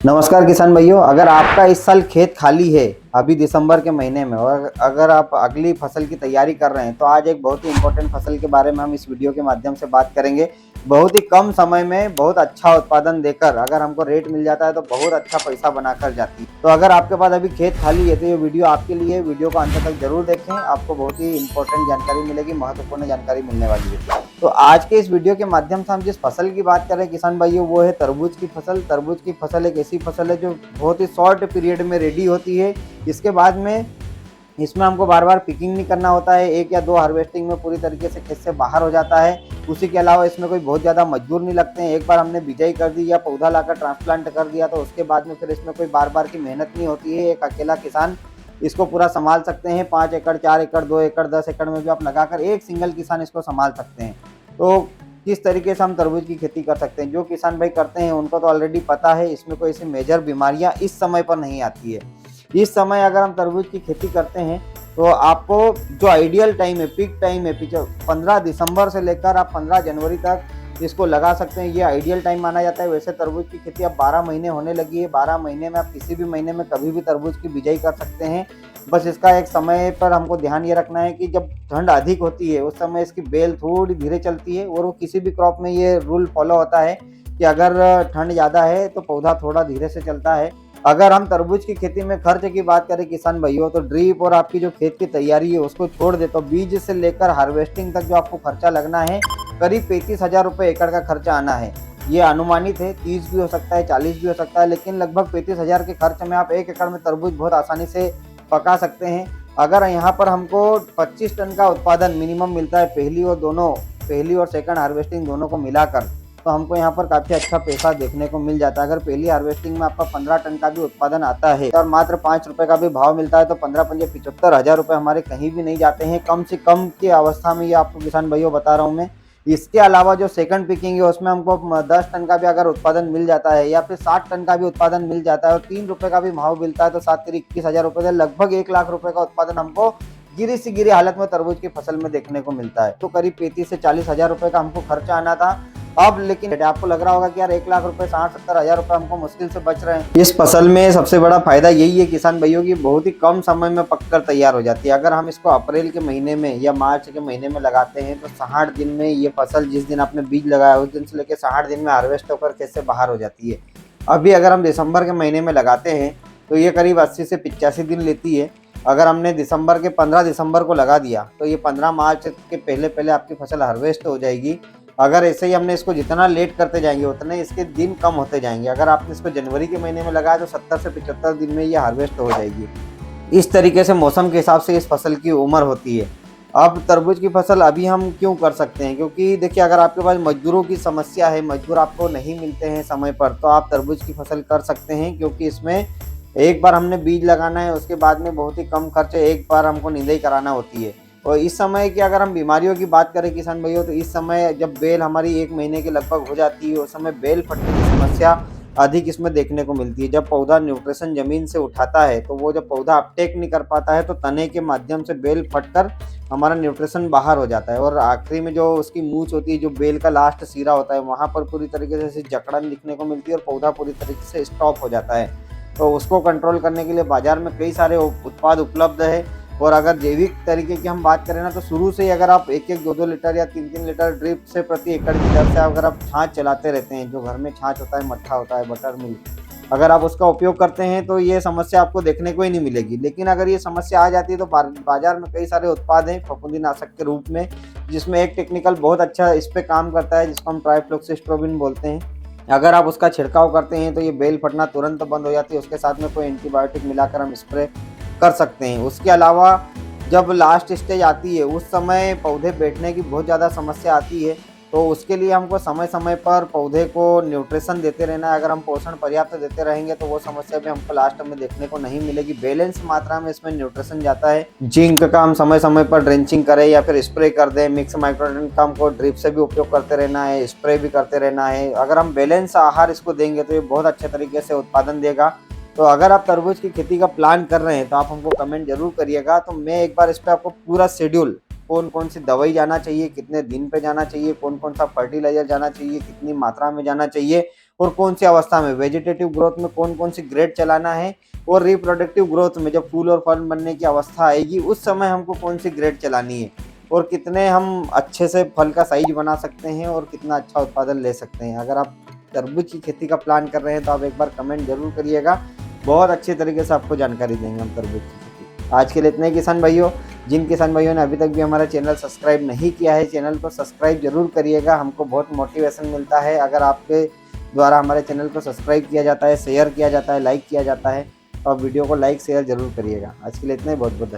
नमस्कार किसान भाइयों, अगर आपका इस साल खेत खाली है अभी दिसंबर के महीने में और अगर आप अगली फसल की तैयारी कर रहे हैं तो आज एक बहुत ही इम्पोर्टेंट फसल के बारे में हम इस वीडियो के माध्यम से बात करेंगे। बहुत ही कम समय में बहुत अच्छा उत्पादन देकर अगर हमको रेट मिल जाता है तो बहुत अच्छा पैसा बनाकर जाती है। तो अगर आपके पास अभी खेत खाली है तो ये वीडियो आपके लिए, वीडियो को अंत तक जरूर देखें, आपको बहुत ही इंपॉर्टेंट जानकारी मिलेगी, महत्वपूर्ण जानकारी मिलने वाली है। तो आज के इस वीडियो के माध्यम से हम जिस फसल की बात कर रहे हैं किसान भाइयों, वो है तरबूज की फसल। तरबूज की फसल एक ऐसी फसल है जो बहुत ही शॉर्ट पीरियड में रेडी होती है। इसके बाद में इसमें हमको बार बार पिकिंग नहीं करना होता है, एक या दो हार्वेस्टिंग में पूरी तरीके से खेत से बाहर हो जाता है। उसी के अलावा इसमें कोई बहुत ज़्यादा मजदूर नहीं लगते हैं। एक बार हमने बिजाई कर दी या पौधा लाकर ट्रांसप्लांट कर दिया तो उसके बाद में फिर इसमें कोई बार बार की मेहनत नहीं होती है। एक अकेला किसान इसको पूरा संभाल सकते हैं। 5 एकड़, 4 एकड़, 2 एकड़, 10 एकड़ में भी आप लगाकर एक सिंगल किसान इसको संभाल सकते हैं। तो किस तरीके से हम तरबूज की खेती कर सकते हैं, जो किसान भाई करते हैं उनको तो ऑलरेडी पता है। इसमें कोई ऐसी मेजर बीमारियां इस समय पर नहीं आती है। इस समय अगर हम तरबूज की खेती करते हैं तो आपको जो आइडियल टाइम है, पीक टाइम है, 15 दिसंबर से लेकर आप 15 जनवरी तक इसको लगा सकते हैं। ये आइडियल टाइम माना जाता है। वैसे तरबूज की खेती अब 12 महीने होने लगी है। 12 महीने में आप किसी भी महीने में कभी भी तरबूज की बिजाई कर सकते हैं। बस इसका एक समय पर हमको ध्यान ये रखना है कि जब ठंड अधिक होती है उस समय इसकी बेल थोड़ी धीरे चलती है। और वो किसी भी क्रॉप में ये रूल फॉलो होता है कि अगर ठंड ज़्यादा है तो पौधा थोड़ा धीरे से चलता है। अगर हम तरबूज की खेती में खर्च की बात करें किसान भाइयों, तो ड्रिप और आपकी जो खेत की तैयारी है उसको छोड़ दे तो बीज से लेकर हार्वेस्टिंग तक जो आपको खर्चा लगना है करीब 35,000 रुपये एकड़ का खर्चा आना है। ये अनुमानित है, 30 भी हो सकता है, 40 भी हो सकता है, लेकिन लगभग 35,000 के खर्च में आप 1 एकड़ में तरबूज बहुत आसानी से पका सकते हैं। अगर यहाँ पर हमको 25 टन का उत्पादन मिनिमम मिलता है पहली और सेकंड हार्वेस्टिंग दोनों को मिलाकर, तो हमको यहाँ पर काफ़ी अच्छा पैसा देखने को मिल जाता है। अगर पहली हार्वेस्टिंग में आपका 15 टन का भी उत्पादन आता है और मात्र 5 रुपये का भी भाव मिलता है तो 15-15 75,000 रुपये हमारे कहीं भी नहीं जाते हैं, कम से कम की अवस्था में। ये आपको किसान भाइयों बता रहा हूँ मैं। इसके अलावा जो सेकंड पिकिंग है उसमें हमको 10 टन का भी अगर उत्पादन मिल जाता है या फिर 60 टन का भी उत्पादन मिल जाता है और 3 रुपये का भी भाव मिलता है तो 7-21,000 रुपये से लगभग 1 लाख रुपये का उत्पादन हमको गिरी से गिरी हालत में तरबूज की फसल में देखने को मिलता है। तो करीब 35 से 40,000 रुपये का हमको खर्चा आना था। अब लेकिन आपको लग रहा होगा कि यार 1 लाख रुपए, 60-70 हजार रुपए हमको मुश्किल से बच रहे हैं। इस फसल में सबसे बड़ा फायदा यही है किसान भाइयों की, बहुत ही कम समय में पककर तैयार हो जाती है। अगर हम इसको अप्रैल के महीने में या मार्च के महीने में लगाते हैं तो 60 दिन में ये फसल, जिस दिन आपने बीज लगाया उस दिन से लेकर 60 दिन में हार्वेस्ट होकर खेत से बाहर हो जाती है। अभी अगर हम दिसंबर के महीने में लगाते हैं तो ये करीब 80 से 85 दिन लेती है। अगर हमने दिसंबर के 15 दिसंबर को लगा दिया तो ये 15 मार्च के पहले पहले आपकी फसल हार्वेस्ट हो जाएगी। अगर ऐसे ही हमने इसको जितना लेट करते जाएंगे उतने इसके दिन कम होते जाएंगे। अगर आपने इसको जनवरी के महीने में लगाया तो 70 से 75 दिन में ये हार्वेस्ट हो जाएगी। इस तरीके से मौसम के हिसाब से इस फसल की उम्र होती है। अब तरबूज की फसल अभी हम क्यों कर सकते हैं, क्योंकि देखिए अगर आपके पास मजदूरों की समस्या है, मजदूर आपको नहीं मिलते हैं समय पर, तो आप तरबूज की फसल कर सकते हैं। क्योंकि इसमें एक बार हमने बीज लगाना है, उसके बाद में बहुत ही कम खर्च है, एक बार हमको निंदाई कराना होती है। और इस समय की अगर हम बीमारियों की बात करें किसान भाइयों, तो इस समय जब बेल हमारी 1 महीने के लगभग हो जाती है उस समय बेल फटने की समस्या अधिक इसमें देखने को मिलती है। जब पौधा न्यूट्रिशन जमीन से उठाता है तो वो जब पौधा अपटेक नहीं कर पाता है तो तने के माध्यम से बेल फटकर हमारा न्यूट्रिशन बाहर हो जाता है और आखिरी में जो उसकी मूंछ होती है, जो बेल का लास्ट सिरा होता है, वहाँ पर पूरी तरीके से ऐसी जकड़न दिखने को मिलती है और पौधा पूरी तरीके से स्टॉप हो जाता है। तो उसको कंट्रोल करने के लिए बाजार में कई सारे उत्पाद उपलब्ध है। और अगर जैविक तरीके की हम बात करें ना, तो शुरू से ही अगर आप 1-1, 2-2 लीटर या 3-3 लीटर ड्रिप से प्रति एकड़ की दर से अगर आप छाछ चलाते रहते हैं, जो घर में छाछ होता है, मट्ठा होता है, बटर मिल्क, अगर आप उसका उपयोग करते हैं तो ये समस्या आपको देखने को ही नहीं मिलेगी। लेकिन अगर ये समस्या आ जाती है तो बाजार में कई सारे उत्पाद हैं फफूंदीनाशक के रूप में, जिसमें एक टेक्निकल बहुत अच्छा इस पे काम करता है जिसको हम ट्राइफ्लॉक्सीस्ट्रोबिन बोलते हैं। अगर आप उसका छिड़काव करते हैं तो ये बेल फटना तुरंत बंद हो जाती है। उसके साथ में कोई एंटीबायोटिक मिलाकर हम स्प्रे कर सकते हैं। उसके अलावा जब लास्ट स्टेज आती है उस समय पौधे बैठने की बहुत ज़्यादा समस्या आती है, तो उसके लिए हमको समय समय पर पौधे को न्यूट्रिशन देते रहना है। अगर हम पोषण पर्याप्त देते रहेंगे तो वो समस्या भी हमको लास्ट में देखने को नहीं मिलेगी। बैलेंस मात्रा में इसमें न्यूट्रिशन जाता है। जिंक का हम समय समय पर ड्रेंचिंग करें या फिर स्प्रे कर दें। मिक्स माइक्रोन्यूट्रिएंट का हमको ड्रिप से भी उपयोग करते रहना है, स्प्रे भी करते रहना है। अगर हम बैलेंस आहार इसको देंगे तो ये बहुत अच्छे तरीके से उत्पादन देगा। तो अगर आप तरबूज की खेती का प्लान कर रहे हैं तो आप हमको कमेंट जरूर करिएगा। तो मैं एक बार इस पर आपको पूरा शेड्यूल, कौन कौन सी दवाई जाना चाहिए, कितने दिन पे जाना चाहिए, कौन कौन सा फर्टिलाइजर जाना चाहिए, कितनी मात्रा में जाना चाहिए, और कौन सी अवस्था में, वेजिटेटिव ग्रोथ में कौन कौन सी ग्रेड चलाना है, और रिप्रोडक्टिव ग्रोथ में जब फूल और फल बनने की अवस्था आएगी उस समय हमको कौन सी ग्रेड चलानी है, और कितने हम अच्छे से फल का साइज बना सकते हैं और कितना अच्छा उत्पादन ले सकते हैं। अगर आप तरबूज की खेती का प्लान कर रहे हैं तो आप एक बार कमेंट जरूर करिएगा, बहुत अच्छे तरीके से आपको जानकारी देंगे हम तरबूज की खेती। आज के लिए इतने ही किसान भाइयों। जिन किसान भाइयों ने अभी तक भी हमारा चैनल सब्सक्राइब नहीं किया है, चैनल को सब्सक्राइब जरूर करिएगा, हमको बहुत मोटिवेशन मिलता है अगर आपके द्वारा हमारे चैनल को सब्सक्राइब किया जाता है, शेयर किया जाता है, लाइक किया जाता है। तो आप वीडियो को लाइक शेयर जरूर करिएगा। आज के लिए इतना ही, बहुत बहुत धन्यवाद।